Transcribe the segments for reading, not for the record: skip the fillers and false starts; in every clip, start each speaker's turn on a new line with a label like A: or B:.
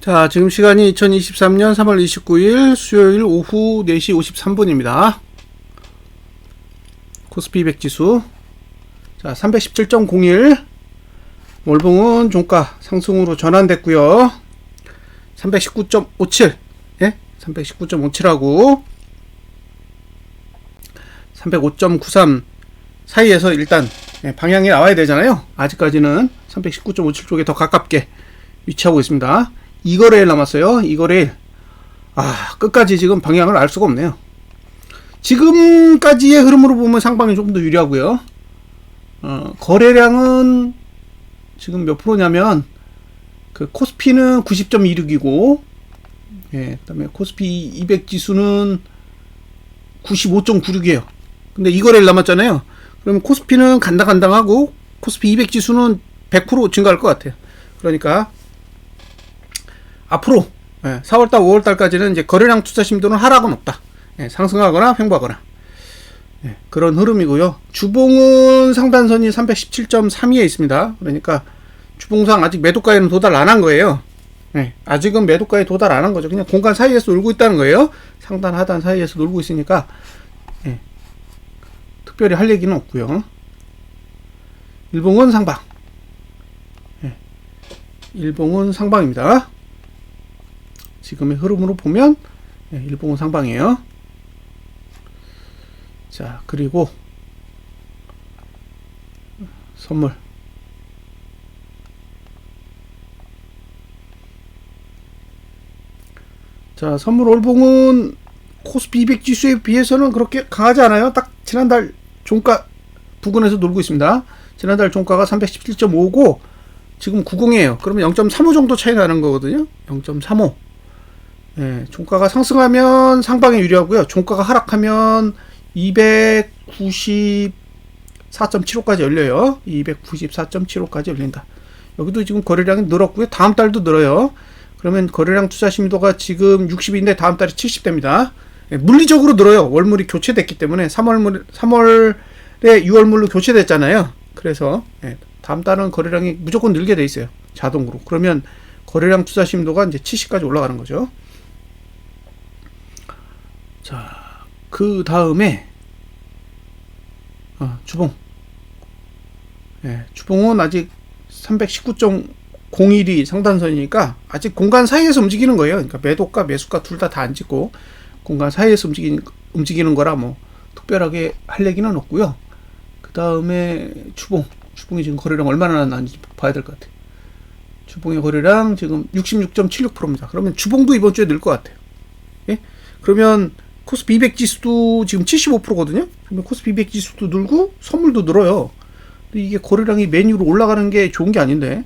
A: 자, 지금 시간이 2023년 3월 29일 수요일 오후 4시 53분입니다. 코스피 200 지수. 자, 317.01. 월봉은 종가 상승으로 전환됐고요. 319.57. 예? 319.57하고 305.93 사이에서 일단 방향이 나와야 되잖아요. 아직까지는 319.57 쪽에 더 가깝게 위치하고 있습니다. 2거래일 남았어요. 2거래일. 끝까지 지금 방향을 알 수가 없네요. 지금까지의 흐름으로 보면 상방이 조금 더 유리하고요. 거래량은 지금 몇 프로냐면, 그 코스피는 90.26이고, 예, 그다음에 코스피 200 지수는 95.96이에요. 근데 2거래일 남았잖아요. 그러면 코스피는 간당간당하고, 코스피 200 지수는 100% 증가할 것 같아요. 그러니까, 앞으로 4월달 5월달까지는 이제 거래량 투자 심도는 하락은 없다. 상승하거나 횡보하거나 그런 흐름이고요. 주봉은 상단선이 317.32에 있습니다. 그러니까 주봉상 아직 매도가에는 도달 안 한 거예요. 아직은 매도가에 도달 안 한 거죠. 그냥 공간 사이에서 놀고 있다는 거예요. 상단 하단 사이에서 놀고 있으니까 특별히 할 얘기는 없고요. 일봉은 상방. 일봉은 상방입니다. 지금의 흐름으로 보면 일봉은 상방이에요. 자, 그리고 선물. 자, 선물 월봉은 코스피 200 지수에 비해서는 그렇게 강하지 않아요. 딱 지난달 종가 부근에서 놀고 있습니다. 지난달 종가가 317.5고 지금 90이에요. 그러면 0.35 정도 차이 나는 거거든요. 0.35. 종가가 상승하면 상방에 유리하고요. 종가가 하락하면 294.75까지 열려요. 294.75까지 열린다. 여기도 지금 거래량이 늘었고요. 다음 달도 늘어요. 그러면 거래량 투자 심도가 지금 60인데 다음 달에 70대입니다. 물리적으로 늘어요. 월물이 교체됐기 때문에 3월에 6월물로 교체됐잖아요. 그래서 다음 달은 거래량이 무조건 늘게 돼 있어요. 자동으로. 그러면 거래량 투자 심도가 이제 70까지 올라가는 거죠. 자, 그 다음에 주봉. 주봉은 아직 319.01이 상단선이니까 아직 공간 사이에서 움직이는 거예요. 그러니까 매도가 매수가 둘 다 안 찍고 공간 사이에서 움직이는 거라 뭐 특별하게 할 얘기는 없고요. 그 다음에 주봉이 지금 거래량 얼마나 나는지 봐야 될 것 같아요. 주봉의 거래량 지금 66.76%입니다. 그러면 주봉도 이번 주에 늘 것 같아요. 그러면 코스피 200 지수도 지금 75%거든요. 그러면 코스피 200 지수도 늘고 선물도 늘어요. 근데 이게 거래량이 메뉴로 올라가는 게 좋은 게 아닌데,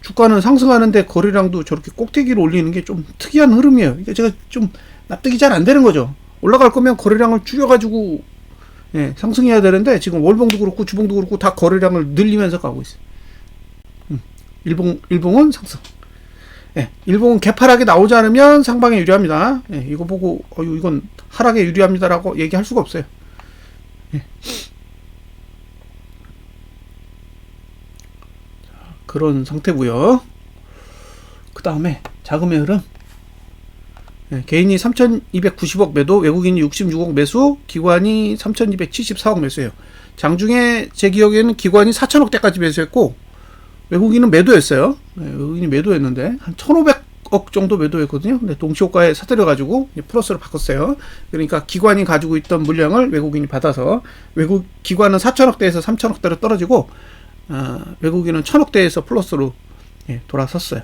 A: 주가는 상승하는데 거래량도 저렇게 꼭대기로 올리는 게 좀 특이한 흐름이에요. 이게 제가 좀 납득이 잘 안 되는 거죠. 올라갈 거면 거래량을 줄여가지고 상승해야 되는데 지금 월봉도 그렇고 주봉도 그렇고 다 거래량을 늘리면서 가고 있어요. 일봉은 상승. 일봉은 개파락이 나오지 않으면 상방에 유리합니다. 이거 보고 이건 하락에 유리합니다라고 얘기할 수가 없어요. 그런 상태고요. 그 다음에 자금의 흐름. 개인이 3,290억 매도, 외국인이 66억 매수, 기관이 3,274억 매수예요. 장중에 제 기억에는 기관이 4,000억대까지 매수했고 외국인은 매도했어요. 외국인이 매도했는데 한 1,500억 정도 매도했거든요. 근데 동시호가에 사들여가지고 플러스로 바꿨어요. 그러니까 기관이 가지고 있던 물량을 외국인이 받아서 기관은 4,000억대에서 3,000억대로 떨어지고 외국인은 1,000억대에서 플러스로 돌아섰어요.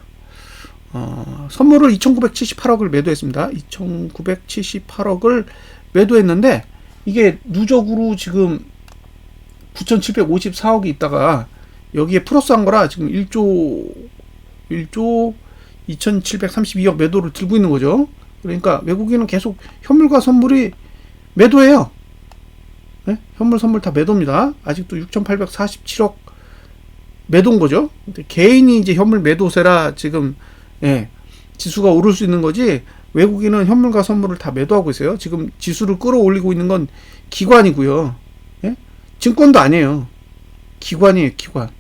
A: 선물을 2,978억을 매도했습니다. 2,978억을 매도했는데 이게 누적으로 지금 9,754억이 있다가 여기에 플러스한 거라 지금 1조 2,732억 매도를 들고 있는 거죠. 그러니까 외국인은 계속 현물과 선물이 매도해요. 현물 선물 다 매도입니다. 아직도 6,847억 매도인 거죠. 근데 개인이 이제 현물 매도세라 지금 지수가 오를 수 있는 거지 외국인은 현물과 선물을 다 매도하고 있어요. 지금 지수를 끌어올리고 있는 건 기관이고요. 증권도 아니에요. 기관이에요, 기관.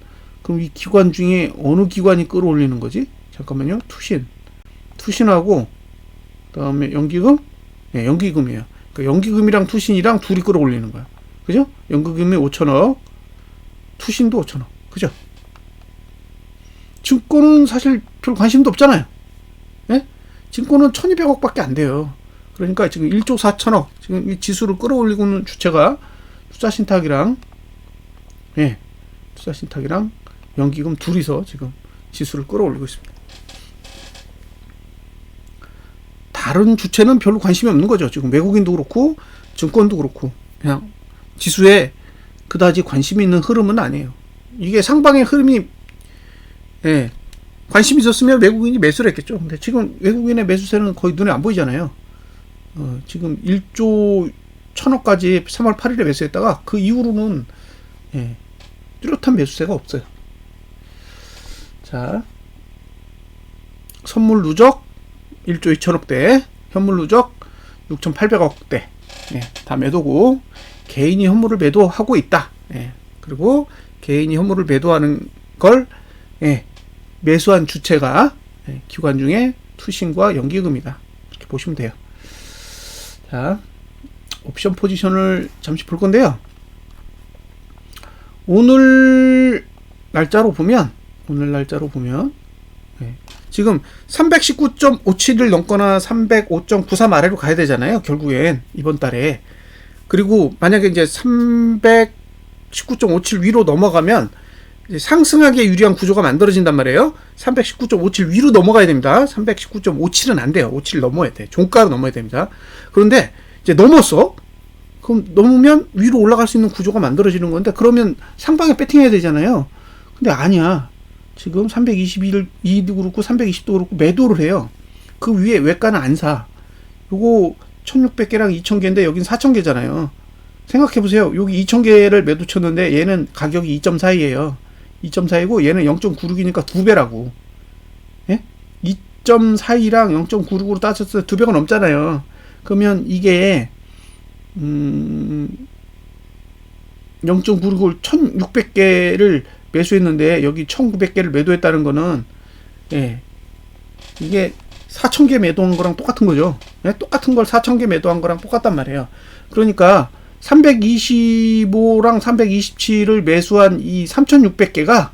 A: 그럼 이 기관 중에 어느 기관이 끌어올리는 거지? 잠깐만요. 투신하고 그다음에 연기금, 네, 연기금이에요. 그러니까 연기금이랑 투신이랑 둘이 끌어올리는 거야. 그죠? 연기금이 5천억, 투신도 5천억. 그죠? 증권은 사실 별 관심도 없잖아요. 예? 증권은 1200억 밖에 안 돼요. 그러니까 지금 1조 4천억, 지금 이 지수를 끌어올리고 있는 주체가 투자신탁이랑, 예, 투자신탁이랑 연기금 둘이서 지금 지수를 끌어올리고 있습니다. 다른 주체는 별로 관심이 없는 거죠. 지금 외국인도 그렇고, 증권도 그렇고, 그냥 지수에 그다지 관심이 있는 흐름은 아니에요. 이게 상방의 흐름이, 예, 관심이 있었으면 외국인이 매수를 했겠죠. 근데 지금 외국인의 매수세는 거의 눈에 안 보이잖아요. 지금 1조 1000억까지 3월 8일에 매수했다가 그 이후로는, 예, 뚜렷한 매수세가 없어요. 자, 선물 누적 1조 2천억대, 현물 누적 6,800억대, 예, 다 매도고, 개인이 현물을 매도하고 있다. 예, 그리고 개인이 현물을 매도하는 걸, 예, 매수한 주체가, 예, 기관 중에 투신과 연기금이다. 이렇게 보시면 돼요. 자, 옵션 포지션을 잠시 볼 건데요. 오늘 날짜로 보면, 예, 지금 319.57을 넘거나 305.93 아래로 가야 되잖아요. 결국엔 이번 달에. 그리고 만약에 이제 319.57 위로 넘어가면 이제 상승하기에 유리한 구조가 만들어진단 말이에요. 319.57 위로 넘어가야 됩니다. 319.57은 안 돼요. 57 넘어야 돼. 종가로 넘어야 됩니다. 그런데 이제 넘었어. 그럼 넘으면 위로 올라갈 수 있는 구조가 만들어지는 건데, 그러면 상방에 배팅해야 되잖아요. 근데 아니야. 지금 322도 그렇고 320도 그렇고 매도를 해요. 그 위에 외가는 안 사. 요거 1600개랑 2000개인데 여긴 4000개잖아요. 생각해보세요. 여기 2000개를 매도 쳤는데 얘는 가격이 2.4이에요. 2.4이고 얘는 0.96이니까 2배라고. 예? 2.42랑 0.96으로 따졌을 때 2배가 넘잖아요. 그러면 이게 0.96을 1600개를 매수했는데 여기 1900개를 매도했다는 거는, 예, 이게 4000개 매도한 거랑 똑같은 거죠. 예? 똑같은 걸 4000개 매도한 거랑 똑같단 말이에요. 그러니까 325랑 327을 매수한 이 3600개가,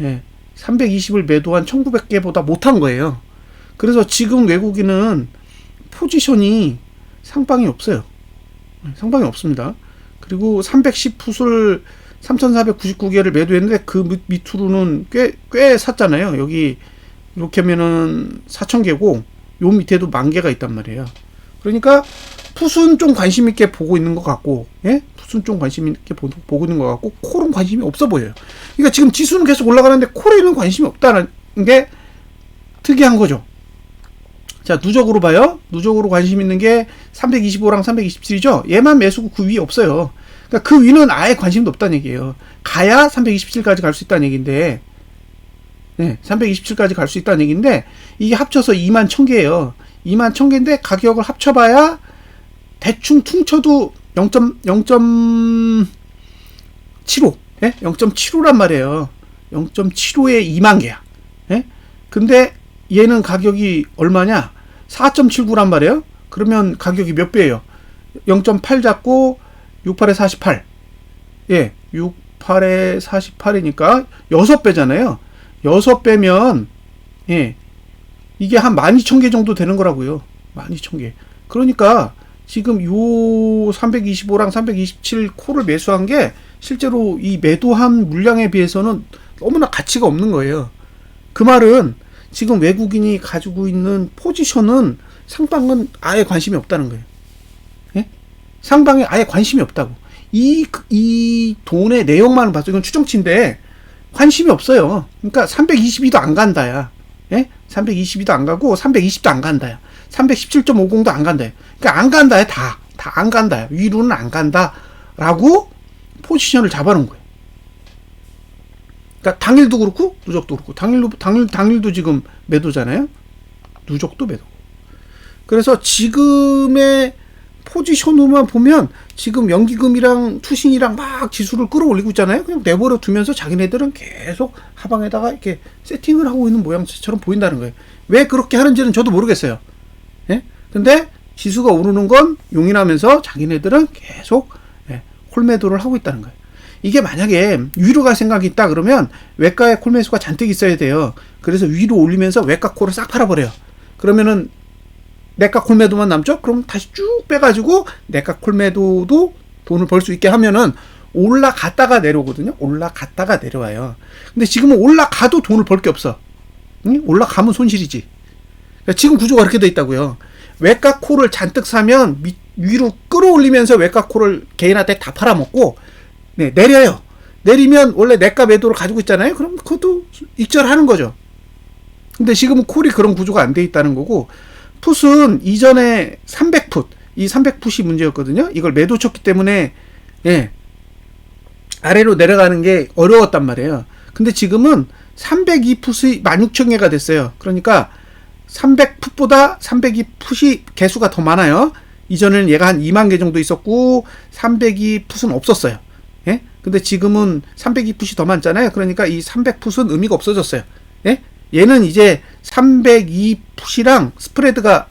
A: 예, 320을 매도한 1900개보다 못한 거예요. 그래서 지금 외국인은 포지션이 상방이 없어요. 상방이 없습니다. 그리고 310 풋을 3499개를 매도했는데 그 밑으로는 꽤 샀잖아요. 여기 이렇게 하면은 4000개고 요 밑에도 10,000개가 있단 말이에요. 그러니까 풋은 좀 관심 있게 보고 있는 것 같고, 예? 풋은 좀 관심 있게 보고 있는 것 같고, 콜은 관심이 없어 보여요. 그러니까 지금 지수는 계속 올라가는데 콜에는 관심이 없다는 게 특이한 거죠. 자, 누적으로 봐요. 누적으로 관심 있는 게 325랑 327이죠. 얘만 매수고 그 위에 없어요. 그러니까 그 위는 아예 관심도 없다는 얘기예요. 가야 327까지 갈 수 있다는 얘기인데, 네, 327까지 갈 수 있다는 얘기인데, 이게 합쳐서 21,000개예요. 21,000개인데 가격을 합쳐봐야 대충 퉁쳐도 0.75, 예? 0.75란 말이에요. 0.75에 2만 개야. 예? 근데 얘는 가격이 얼마냐? 4.79란 말이에요. 그러면 가격이 몇 배예요? 0.8 잡고 68에 48. 예, 68에 48이니까 6배잖아요. 6배면, 예, 이게 한 12,000개 정도 되는 거라고요. 12,000개. 그러니까 지금 요 325랑 327 콜을 매수한 게 실제로 이 매도한 물량에 비해서는 너무나 가치가 없는 거예요. 그 말은 지금 외국인이 가지고 있는 포지션은 상방은 아예 관심이 없다는 거예요. 예? 상방에 아예 관심이 없다고. 이 돈의 내용만 봐서, 이건 추정치인데 관심이 없어요. 그러니까 322도 안 간다야. 예? 322도 안 가고 320도 안 간다야. 317.50도 안 간다야. 그러니까 안 간다야. 다 안 간다야. 위로는 안 간다라고 포지션을 잡아놓은 거예요. 그러니까 당일도 그렇고 누적도 그렇고, 당일도 지금 매도잖아요. 누적도 매도. 그래서 지금의 포지션으로만 보면 지금 연기금이랑 투신이랑 막 지수를 끌어올리고 있잖아요. 그냥 내버려 두면서 자기네들은 계속 하방에다가 이렇게 세팅을 하고 있는 모양처럼 보인다는 거예요. 왜 그렇게 하는지는 저도 모르겠어요. 예? 근데 지수가 오르는 건 용인하면서 자기네들은 계속 콜매도를 하고 있다는 거예요. 이게 만약에 위로 갈 생각이 있다 그러면 외과에 콜매수가 잔뜩 있어야 돼요. 그래서 위로 올리면서 외과 콜을 싹 팔아버려요. 그러면은 내과 콜매도만 남죠? 그럼 다시 쭉 빼가지고 내과 콜매도도 돈을 벌 수 있게 하면은 올라갔다가 내려오거든요. 올라갔다가 내려와요. 근데 지금은 올라가도 돈을 벌 게 없어. 응? 올라가면 손실이지. 그러니까 지금 구조가 그렇게 돼 있다고요. 외과 콜을 잔뜩 사면 위로 끌어올리면서 외과 콜을 개인한테 다 팔아먹고 내려요. 내리면 원래 내과 매도를 가지고 있잖아요. 그럼 그것도 익절하는 거죠. 근데 지금은 콜이 그런 구조가 안 돼 있다는 거고, 풋은 이전에 300풋, 이 300풋이 문제였거든요. 이걸 매도 쳤기 때문에 아래로 내려가는 게 어려웠단 말이에요. 근데 지금은 302풋이 16,000개가 됐어요. 그러니까 300풋보다 302풋이 개수가 더 많아요. 이전에는 얘가 한 2만 개 정도 있었고 302풋은 없었어요. 예? 근데 지금은 302풋이 더 많잖아요. 그러니까 이 300풋은 의미가 없어졌어요. 예? 얘는 이제 302풋이랑 스프레드가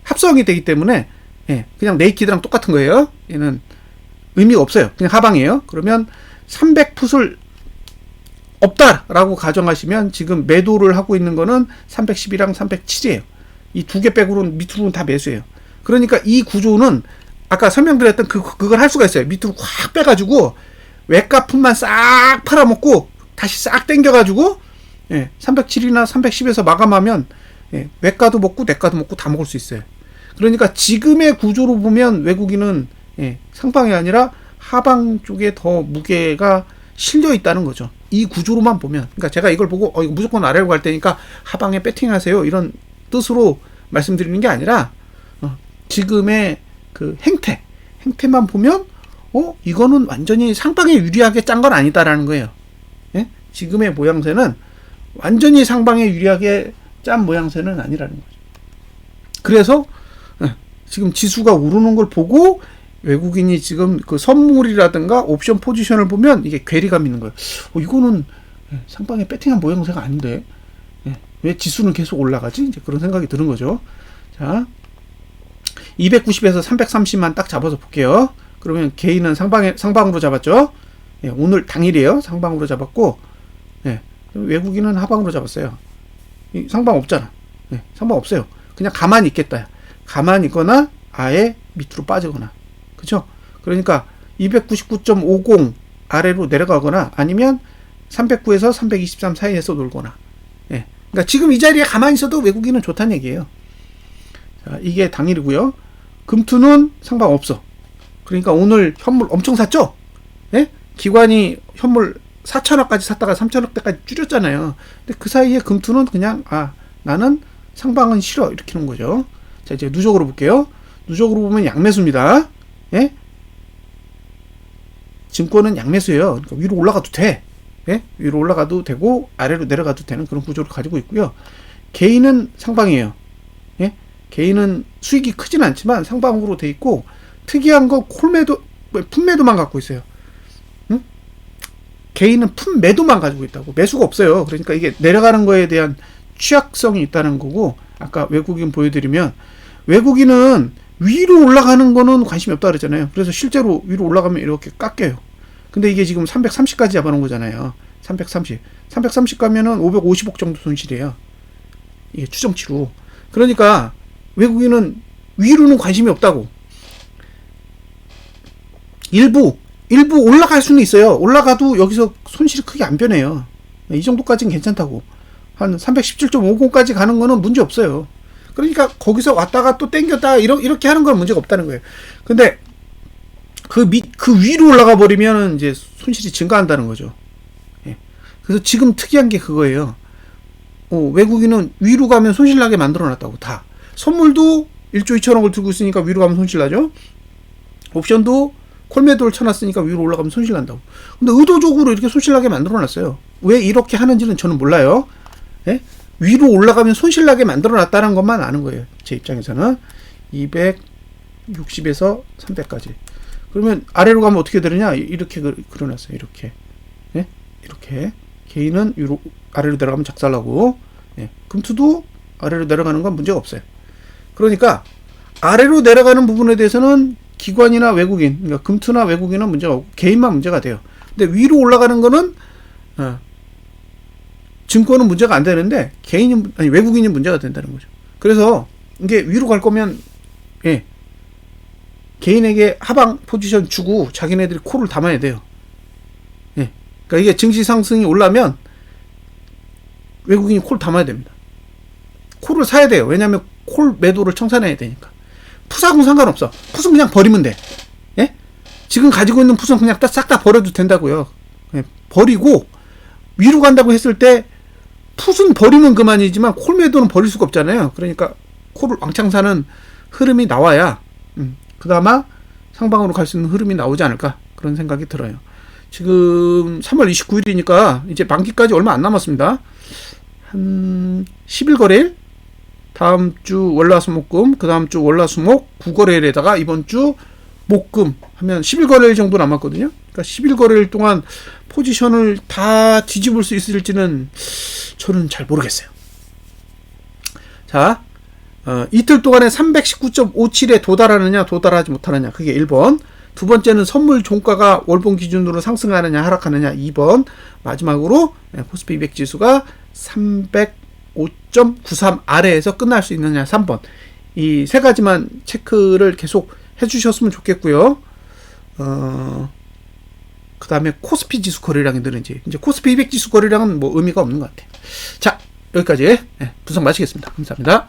A: 합성이 되기 때문에 그냥 네이키드랑 똑같은 거예요. 얘는 의미가 없어요. 그냥 하방이에요. 그러면 300풋을 없다라고 가정하시면 지금 매도를 하고 있는 거는 310이랑 307이에요. 이 두 개 빼고는 밑으로는 다 매수예요. 그러니까 이 구조는 아까 설명드렸던 그걸 할 수가 있어요. 밑으로 확 빼가지고 외과 풋만 싹 팔아먹고 다시 싹 당겨가지고 307이나 310에서 마감하면 외과도 먹고 내과도 먹고 다 먹을 수 있어요. 그러니까 지금의 구조로 보면 외국인은 상방이 아니라 하방 쪽에 더 무게가 실려 있다는 거죠. 이 구조로만 보면. 그러니까 제가 이걸 보고 이거 무조건 아래로 갈 테니까 하방에 배팅하세요 이런 뜻으로 말씀드리는 게 아니라 지금의 그 행태만 보면 이거는 완전히 상방에 유리하게 짠 건 아니다라는 거예요. 지금의 모양새는 완전히 상방에 유리하게 짠 모양새는 아니라는 거죠. 그래서 지금 지수가 오르는 걸 보고 외국인이 지금 그 선물이라든가 옵션 포지션을 보면 이게 괴리감 있는 거예요. 이거는 상방에 배팅한 모양새가 아닌데 왜 지수는 계속 올라가지? 이제 그런 생각이 드는 거죠. 자, 290에서 330만 딱 잡아서 볼게요. 그러면 개인은 상방으로 잡았죠. 오늘 당일이에요. 상방으로 잡았고, 외국인은 하방으로 잡았어요. 상방 없잖아. 상방 없어요. 그냥 가만히 있겠다. 가만히 있거나 아예 밑으로 빠지거나. 그쵸? 그러니까 299.50 아래로 내려가거나 아니면 309에서 323 사이에서 놀거나. 그러니까 지금 이 자리에 가만히 있어도 외국인은 좋다는 얘기예요. 자, 이게 당일이고요. 금투는 상방 없어. 그러니까 오늘 현물 엄청 샀죠? 기관이 현물 4천억까지 샀다가 3천억대까지 줄였잖아요. 근데 그 사이에 금투는 그냥 나는 상방은 싫어 이렇게 하는 거죠. 자, 이제 누적으로 볼게요. 누적으로 보면 양매수입니다. 증권은 양매수예요. 그러니까 위로 올라가도 돼. 위로 올라가도 되고 아래로 내려가도 되는 그런 구조를 가지고 있고요. 개인은 상방이에요. 개인은 수익이 크진 않지만 상방으로 돼 있고 특이한 거 풋매도만 갖고 있어요. 개인은 풋매도만 가지고 있다고. 매수가 없어요. 그러니까 이게 내려가는 거에 대한 취약성이 있다는 거고, 아까 외국인 보여드리면 외국인은 위로 올라가는 거는 관심이 없다 그랬잖아요. 그래서 실제로 위로 올라가면 이렇게 깎여요. 근데 이게 지금 330까지 잡아놓은 거잖아요. 330 가면은 550억 정도 손실이에요. 이게 추정치로. 그러니까 외국인은 위로는 관심이 없다고. 일부 올라갈 수는 있어요. 올라가도 여기서 손실이 크게 안 변해요. 이 정도까지는 괜찮다고. 한 317.50까지 가는 거는 문제 없어요. 그러니까 거기서 왔다가 또 땡겼다 이렇게 하는 건 문제가 없다는 거예요. 근데 그 위로 올라가 버리면 이제 손실이 증가한다는 거죠. 그래서 지금 특이한 게 그거예요. 외국인은 위로 가면 손실 나게 만들어 놨다고. 다 선물도 1조 2천억을 들고 있으니까 위로 가면 손실 나죠. 옵션도 콜매도를 쳐놨으니까 위로 올라가면 손실 난다고. 근데 의도적으로 이렇게 손실 나게 만들어 놨어요. 왜 이렇게 하는지는 저는 몰라요. 위로 올라가면 손실 나게 만들어 놨다는 것만 아는 거예요. 제 입장에서는. 60에서 300까지. 그러면 아래로 가면 어떻게 되느냐? 이렇게 그려놨어요. 이렇게. 예? 이렇게. 개인은 위로, 아래로 내려가면 작살나고, 예. 금투도 아래로 내려가는 건 문제가 없어요. 그러니까 아래로 내려가는 부분에 대해서는 기관이나 외국인, 그러니까 금투나 외국인은 문제가 없고 개인만 문제가 돼요. 근데 위로 올라가는 거는 증권은 문제가 안 되는데 아니 외국인이 문제가 된다는 거죠. 그래서 이게 위로 갈 거면 예, 개인에게 하방 포지션 주고 자기네들이 콜을 담아야 돼요. 예, 그러니까 이게 증시 상승이 올라면 외국인이 콜 담아야 됩니다. 콜을 사야 돼요. 왜냐하면 콜 매도를 청산해야 되니까. 풋하고는 상관없어. 풋은 그냥 버리면 돼. 예? 지금 가지고 있는 풋은 그냥 싹 다 버려도 된다고요. 예, 버리고 위로 간다고 했을 때 풋은 버리면 그만이지만 콜 매도는 버릴 수가 없잖아요. 그러니까 콜을 왕창 사는 흐름이 나와야 그나마 상방으로 갈 수 있는 흐름이 나오지 않을까 그런 생각이 들어요. 지금 3월 29일이니까 이제 만기까지 얼마 안 남았습니다. 한 10일 거래일, 다음 주 월화수목금, 그 다음 주 월화수목 9거래일에다가 이번 주 목금 하면 10일 거래일 정도 남았거든요. 그러니까 10일 거래일 동안 포지션을 다 뒤집을 수 있을지는 저는 잘 모르겠어요. 자, 이틀 동안에 319.57에 도달하느냐 도달하지 못하느냐 그게 1번. 두 번째는 선물 종가가 월봉 기준으로 상승하느냐 하락하느냐 2번. 마지막으로 코스피 200 지수가 305.93 아래에서 끝날 수 있느냐 3번. 이 세 가지만 체크를 계속 해주셨으면 좋겠고요. 그 다음에 코스피 지수 거래량이 느는지, 이제 코스피 200 지수 거래량은 뭐 의미가 없는 것 같아요. 자, 여기까지 분석 마치겠습니다. 감사합니다.